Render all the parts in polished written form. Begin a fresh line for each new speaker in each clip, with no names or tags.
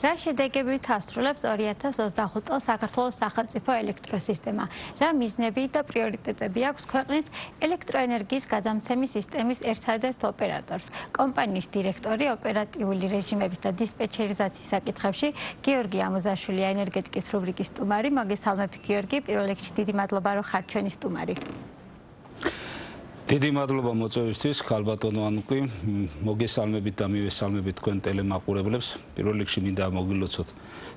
რა შედეგებით ასრულებს 2025 წელს საქართველოს სახელმწიფო ელექტროსისტემა? რა მიზნები და პრიორიტეტები აქვს ქვეყნის ელექტროენერგიის გადამცემის სისტემის ერთადერთ ოპერატორს? კომპანიის დირექტორი ოპერატიული რეჟიმების და დისპეჩერიზაციის საკითხებში გიორგი ამოზაშვილია, ენერგეტიკის რუბრიკის სტუმარი. მოგესალმებით გიორგი, პირველ რიგში დიდი მადლობა რომ ხართ ჩვენი სტუმარი.
დიდი მადლობა მოწვევისთვის, ქალბატონო ანუკი, მოგესალმებით და მივესალმებით თქვენ ტელემაყურებლებს. პირველ რიგში მინდა მოგილოცოთ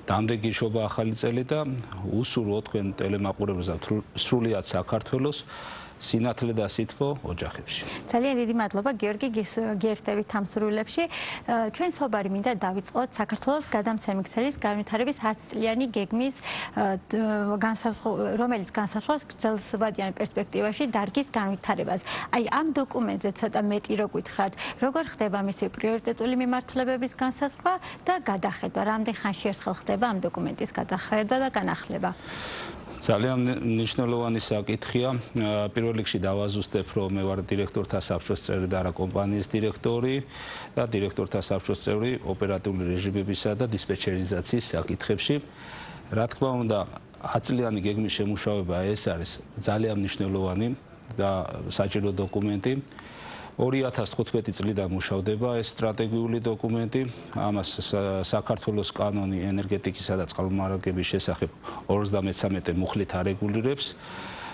დამდეგი შობა ახალი წელი და უსურვო თქვენ ტელემაყურებლებს სრულიად საქართველოს სინათლე და სითბო ოჯახებში.
ძალიან დიდი მადლობა გიორგი, გიერთდებით ამ სურვილებში. ჩვენ საუბარი მინდა დავიწყოთ საქართველოს გადამცემი ქსელის განვითარების 10 წლიანი გეგმის, რომელიც განსაზღვრავს გრძელვადიან პერსპექტივაში დარგის განვითარებას. აი ამ დოკუმენტზე ცოტა მეტი რო გითხრათ, როგორ ხდება მისი პრიორიტეტული მიმართულებების განსაზღვრა და გადახედვა? რამდენ ხანში ერთხელ ხდება ამ დოკუმენტის გადახედვა და განახლება?
ძალიან მნიშვნელოვანი საკითხია. პირველ რიგში დავაზუსტებ, რომ მე ვარ დირექტორთა საბჭოს წევრი და არა კომპანიის დირექტორი და დირექტორთა საბჭოს წევრი ოპერატიული რეჟიმებისა და დისპეჩერიზაციის საკითხებში. რა თქმა უნდა, 10 წლიანი გეგმის შემუშავება ეს არის ძალიან მნიშვნელოვანი და საჭირო დოკუმენტი. 2015 წლიდან მუშავდება ეს სტრატეგიული დოკუმენტი. ამას საქართველოს კანონი ენერგეტიკისა და წყალმომარაგების შესახებ 53 მუხლით არეგულირებს.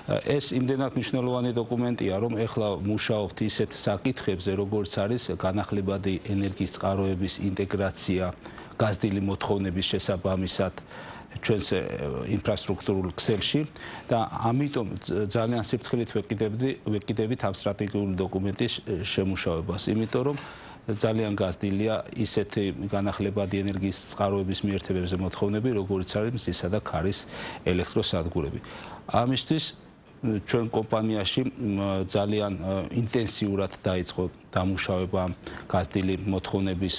ეს იმდენად მნიშვნელოვანი დოკუმენტია, რომ ეხლა მუშაობთ ისეთ საკითხებზე, როგორც არის განახლებადი ენერგიის წყაროების ინტეგრაცია გაზრდილი მოთხოვნების შესაბამისად ჩვენს ინფრასტრუქტურულ ქსელში და ამიტომ ძალიან სიფრთხილით ვეკიდებით ამ სტრატეგიული დოკუმენტის შემუშავებას, იმიტომ რომ ძალიან გაზრდილია ისეთი განახლებადი ენერგიის წყაროების მიერთებებზე მოთხოვნები, როგორც არის მზისა და ქარის ელექტროსადგურები. ამისთვის ჩვენ კომპანიაში ძალიან ინტენსიურად დაიწყო დამუშავება გაზრდილი მოთხოვნების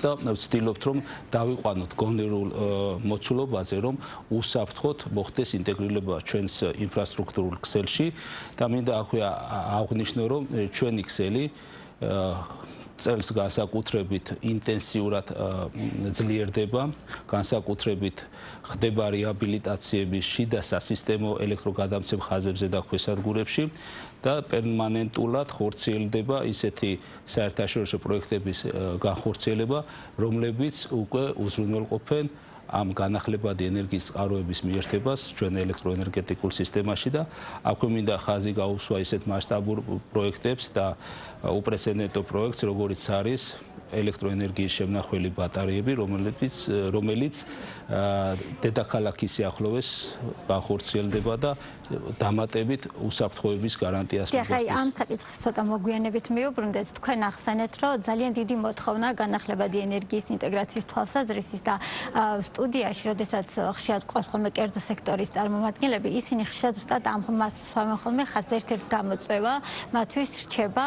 და ვცდილობთ, რომ დავიყვანოთ გონერულ მოცულობაზე, რომ უსაფრთხოდ მოხდეს ინტეგრირება ჩვენს ინფრასტრუქტურულ ქსელში და მინდა აქვე აღვნიშნო, რომ ჩვენი ქსელი წელს განსაკუთრებით ინტენსიურად ძლიერდება, განსაკუთრებით ხდება რეაბილიტაციების შიდა სასისტემო ელექტროგადამცემ ხაზებზე და ქვესადგურებში და პერმანენტულად ხორციელდება ისეთი საერთაშორისო პროექტების განხორციელება, რომლებიც უკვე უზრუნველყოფენ ამ განახლებადი ენერგიის წყაროების მიერთებას ჩვენ ელექტროენერგეტიკულ სისტემაში და აქვე მინდა ხაზი გაუსვა ისეთ მასშტაბურ პროექტებს და უპრეცედენტო პროექტს, როგორც არის ელექტროენერგიის შემნახველი ბატარეები, რომელიც დედაქალაქის სიახლოვეს განხორციელდება და დამატებით უსაფრთხოების გარანტიას
მიღებს. ახლა ამ საკითხს ცოტა მოგვიანებით მივუბრუნდეთ. თქვენ ახსენეთ, რომ ძალიან დიდი მოთხოვნა განახლებადი ენერგიის ინტეგრაციის თვალსაზრისით და სტუდიაში, როდესაც ხშირად ყავს ხოლმე კერძო სექტორის წარმომადგენლები, ისინი ხშირად ზუსტად ამ მას სვამენ ხოლმე ხაზს ერთ-ერთ გამოწვევა, მათთვის რჩება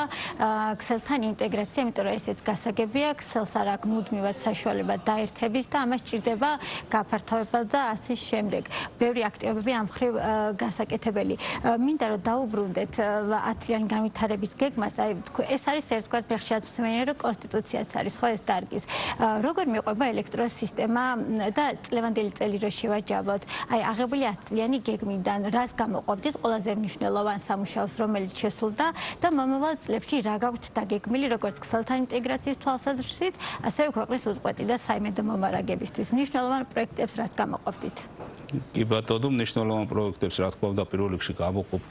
ქსელთან ინტეგრაცია, იმიტომ რომ ესეც გასაგებია, ქსელს არ აქვს მუდმივად საშუალება დაერთების და ამას ჭირდება გაფართოება და ასე შემდეგ. ბევრი აქტივობები ამ მხრივ გასაკეთებელი. მინდა რომ დაუბრუნდეთ 10 წლიანი განვითარების გეგმას, აი ეს არის ერთგვარ ხშირად მსმენელი, რომ კონსტიტუციაც არის ხო ეს დარგის. როგორ მიყვება ელექტროსისტემა და წლევანდელი წელი რო შევაჯამოთ, აი აღებული 10 წლიანი გეგმიდან რას გამოყოფდით ყველაზე მნიშვნელოვან სამუშაოს, რომელიც შესულდა და მომავალ წლებში რა გაქვთ დაგეგმილი როგორც ქსელთან ინტეგრაციის თვალსაზრისით, ასევე ქვეყნის უწყვეტი და საიმედო მომარაგებისთვის. მნიშვნელოვან პროექტებს რას გამოყოფდით?
კი ბატონო, მნიშვნელოვან პროექტებს რა თქმა უნდა პირველ რიგში გამოყოფ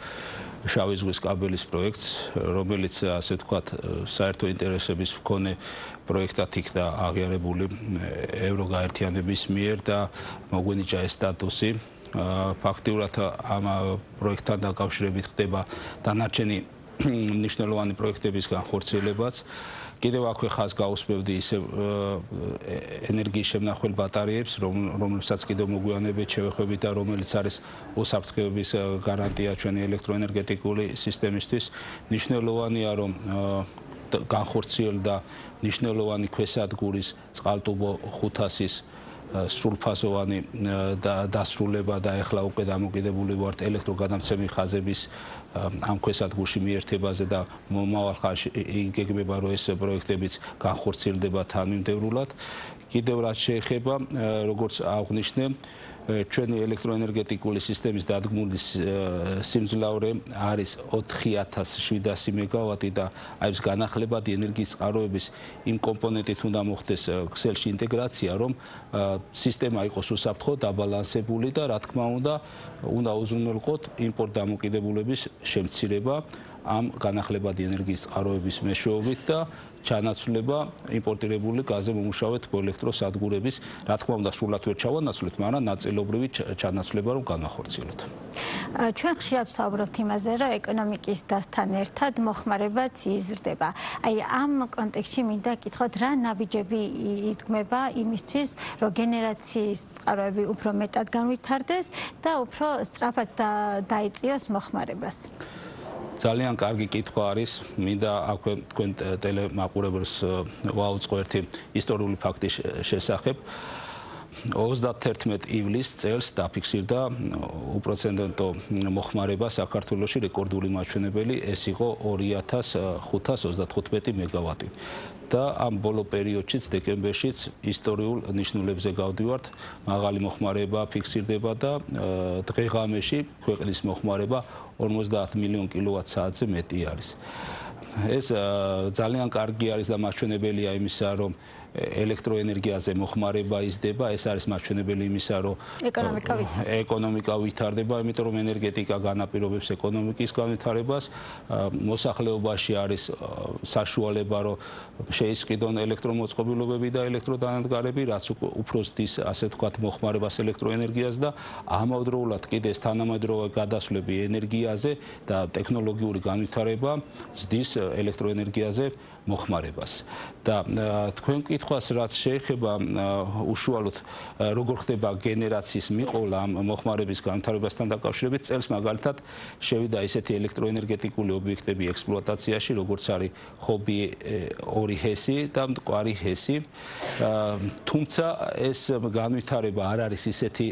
შავი ზღვის კაბელის პროექტს, რომელიც ასე ვთქვათ საერთო ინტერესების მქონე პროექტად იქნა აღიარებული ევროგაერთიანების მიერ და მოგვენიჭა ეს სტატუსი. ფაქტიურად ამ პროექტთან დაკავშირებით ხდება დანარჩენი მნიშვნელოვანი პროექტების განხორციელებაც. კიდევ აქვე ხაზს გაუსმევდი ისე ენერგიის შემნახველ ბატარეებს, რომლებსაც კიდევ მოგვიანებით შევეხვებით და რომელიც არის უსაფრთხოების გარანტია ჩვენი ელექტროენერგეტიკული სისტემისთვის. მნიშვნელოვანია, რომ განხორციელდა მნიშვნელოვანი ქვესადგურის წყალტუბო 500-ის სრულფაზოვანი დასრულება და ეხლა უკვე დამოკიდებული ვართ ელექტროგადამცემი ხაზების ამ ქვესადგურში მიერთებაზე და მომავალ ხანში იგეგმება რომ ეს პროექტებიც განხორციელდება თანმიმდევრულად. კიდევ რაც შეეხება, როგორც აღვნიშნე, ჩვენი ელექტროენერგეტიკული სისტემის დადგმული სიმძლავრე არის 4700 მეგავატი და აი ეს განახლებადი ენერგიის წყაროების იმ კომპონენტით უნდა მოხდეს ქსელში ინტეგრაცია, რომ სისტემა იყოს უსაფრთხო, დაბალანსებული და რა თქმა უნდა უზრუნველყოთ იმპორტ დამოკიდებულების შემცირება ამ განახლებადი ენერგიის წყაროების მეშვეობით და ჩანაცვლება იმპორტირებული გაზზე მომუშავე თბოელექტროსადგურების, რა თქმა უნდა, სრულად ვერ ჩავანაცვლოთ, მაგრამ ნაწილობრივი ჩანაცვლება რომ განახორციელოთ.
ჩვენ ხშირად ვსაუბრობთ იმაზე, რომ ეკონომიკის დასთან ერთად მოხმარებაც იზრდება. აი ამ კონტექსტში მინდა გითხრათ, რა ნაბიჯები იდგმება იმისთვის, რომ გენერაციის წყაროები უფრო მეტად განვითარდეს და უფრო სწრაფად დაიწიოს მოხმარებას.
ძალიან კარგი კითხვა არის, მინდა აქვე თქვენ ტელემაყურებელს ვაუწყო ერთი ისტორიული ფაქტის შესახებ. 31 ივლისს წელს დაფიქსირდა უპროცენტო მოხმარება საქართველოში რეკორდული მაჩვენებელი, ეს იყო 2535 მეგავატი. და ამ ბოლო პერიოდშიც, დეკემბერშიც ისტორიულ ნიშნულებზე გავდივართ, მაღალი მოხმარება ფიქსირდება და დღე-ღამეში ქვეყნის მოხმარება 50 მილიონ კილოვატ-საათზე მეტი არის. ეს ძალიან კარგი არის და მაჩვენებელია იმისა, რომ ელექტროენერგიაზე მოხმარება იზრდება, ეს არის მაჩვენებელი იმისა, რომ ეკონომიკა ვითარდება, იმიტომ რომ ენერგეტიკა განაპირობებს ეკონომიკის განვითარებას, მოსახლეობაში არის საშუალება, რომ შეისყიდონ ელექტრომოწყობილობები და ელექტროდანადგარები, რაც უფრო ზრდის, ასე ვთქვათ, მოხმარებას ელექტროენერგიას და ამავდროულად კიდე ეს თანამედროვე გადასვლები ენერგიაზე და ტექნოლოგიური განვითარება ზრდის ელექტროენერგიაზე მოხმარებას. და თქვენ კითხვას რაც შეეხება უშუალოდ როგორ ხდება გენერაციის მიყოლა ამ მოხმარების განვითარებასთან დაკავშირებით, წელს მაგალითად შევიდა ისეთი ელექტროენერგეტიკული ობიექტები ექსპლუატაციაში, როგორც არის ხობი 2 ჰესი და მტკვარი ჰესი. თუმცა ეს განვითარება არ არის ისეთი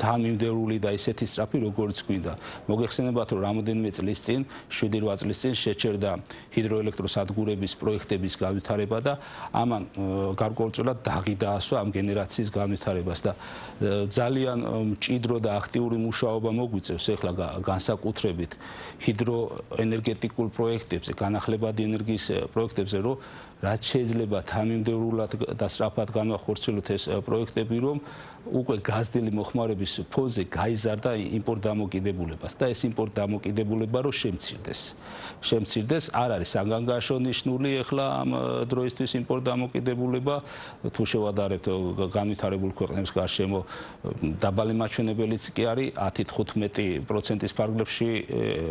თანმიმდევრული და ისეთი სწრაფი, როგორც გვინდა. მოგეხსენებათ, რომ რამოდენიმე წლის წინ, 7-8 წლის წინ შეჩერდა ჰიდროელექტროსადგურების პროექტების განვითარება და ამან გარკვეულწილად დაღი დაასვა ამ გენერაციის განვითარებას და ძალიან მჭიდრო და აქტიური მუშაობა მოგვიწევს ახლა განსაკუთრებით ჰიდროენერგეტიკულ პროექტებზე, განახლებადი ენერგიის პროექტებზე, რომ რაც შეიძლება თანმიმდევრულად და სწრაფად განახორციელოთ ეს პროექტები, რომ უკვე გაზრდილი მოხმარების ფონზე გაიზარდა იმპორტ დამოკიდებულებას და ეს იმპორტ დამოკიდებულება რომ შემცირდეს, არ არის საგანგაშო ნიშნული ახლა ამ დროისთვის იმპორტ დამოკიდებულება, თუ შევადარებთ განვითარებულ ქვეყნებს გარშემო დაბალი მაჩვენებელიც კი არის 10-15% ფარგლებში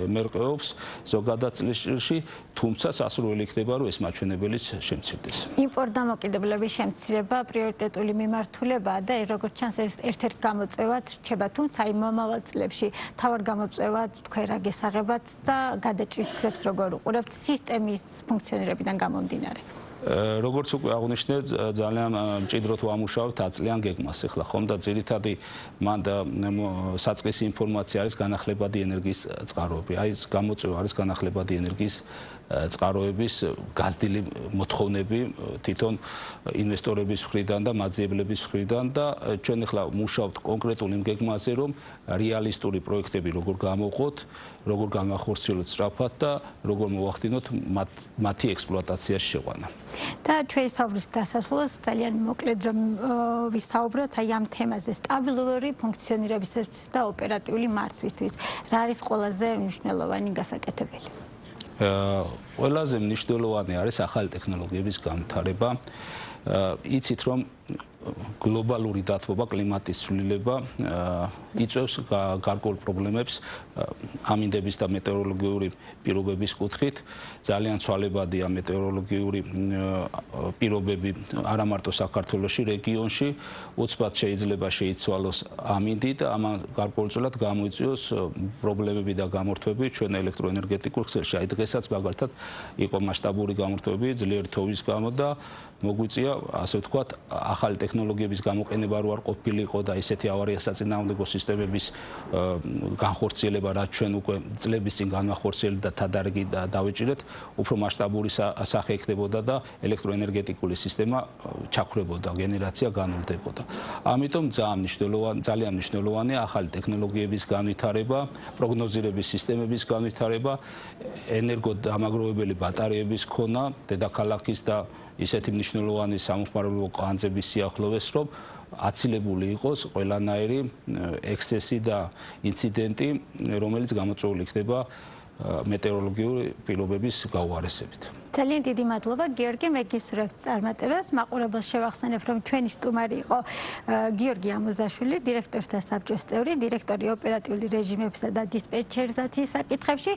მერყეობს ზოგადად წლებში, თუმცა სასურველი იქნება რომ ეს მაჩვენებელიც შემცირდეს.
იმპორტ დამოკიდებულების შემცირება პრიორიტეტული მიმართულებაა და როგორც ჩანს ეს ერთ-ერთ გამოწვევად რჩება, თუმცა იმ მომავალ წლებში თავარ გამოწვევად თქვენ რა გესაღებათ და გადაჭრის გზებს როგორ უყურებთ სისტემის ფუნქციონირებიდან გამომდინარე?
როგორც უკვე აღვნიშნე, ძალიან მჭიდროდ ვამუშავებთ 10 წლიან გეგმას ახლა ხომ და ძირითადი მან საწყისი ინფორმაცია არის განახლებადი ენერგიის წყაროები. აი ეს გამოწვევა არის განახლებადი ენერგიის წყაროების გაზრდილი მოთხოვნები თვითონ ინვესტორების მხრიდან და მაძიებლების მხრიდან და ჩვენ ახლა მუშაობთ კონკრეტულ იმ გეგმაზე, რომ რეალისტური პროექტები როგორ გამოვყოთ, როგორ განახორციელოთ სწრაფად და როგორ მოვახდინოთ მათი ექსპლუატაციაში შეყვანა.
და ჩვენი საუბრის დასასრულს ძალიან მოკლედ რომ ვისაუბროთ აი ამ თემაზე სტაბილური ფუნქციონირებისთვის და ოპერატიული მართვისთვის. რა არის ყველაზე მნიშვნელოვანი გასაკეთებელი?
ყველაზე მნიშვნელოვანი არის ახალი ტექნოლოგიების განვითარება. იცით რომ გლობალური დათბობა, კლიმატის ცვლილება იწვევს გარკვეულ პრობლემებს ამინდების და მეტეოროლოგიური პირობების კუთხით. ძალიან ცვალებადია მეტეოროლოგიური პირობები არა მარტო საქართველოში, რეგიონში, უცბად შეიძლება შეიცვალოს ამინდი და ამან გარკვეულწილად გამოიწვიოს პრობლემები და გამორთვები ჩვენ ელექტროენერგეტიკულ ქსელში. აი დღესაც მაგალითად იყო მასშტაბური გამორთვები ძლიერი თოვის გამო და მოგვიწია ასე ვთქვათ ახალი ტექნოლოგიების გამოყენება რო არ ყოფილიყო და ესეთი ავარიასაწინააღმდეგო სისტემების განხორციელება რაც ჩვენ უკვე წლების წინ განახორციელებთ და თადარიგი დავეჭირეთ უფრო მასშტაბური სახე ექნებოდა და ელექტროენერგეტიკული სისტემა ჩაქრებოდა გენერაცია განვლდებოდა ამიტომ ძალიან მნიშვნელოვანია ახალი ტექნოლოგიების განვითარება პროგნოზირების სისტემების განვითარება ენერგოდამაგროვებელი ბატარეების ქონა დედაქალაქის და ისეთი მნიშვნელოვანი სამხმარებლო კვანძების სიახლოვეს, რომ აცილებული იყოს ყველანაირი ექსცესი და ინციდენტი, რომელიც გამოწვეული ხდება მეტეოროლოგიური პირობების გაუარესებით.
ძალიან დიდი მადლობა გიორგი, მე გისურვებთ წარმატებას. მაყურებელს შევახსენებ, რომ ჩვენი სტუმარი იყო გიორგი ამოზაშვილი, დირექტორთა საბჭოს წევრი, დირექტორი ოპერატიული რეჟიმებსა და დისპეჩერიზაციის საკითხებში.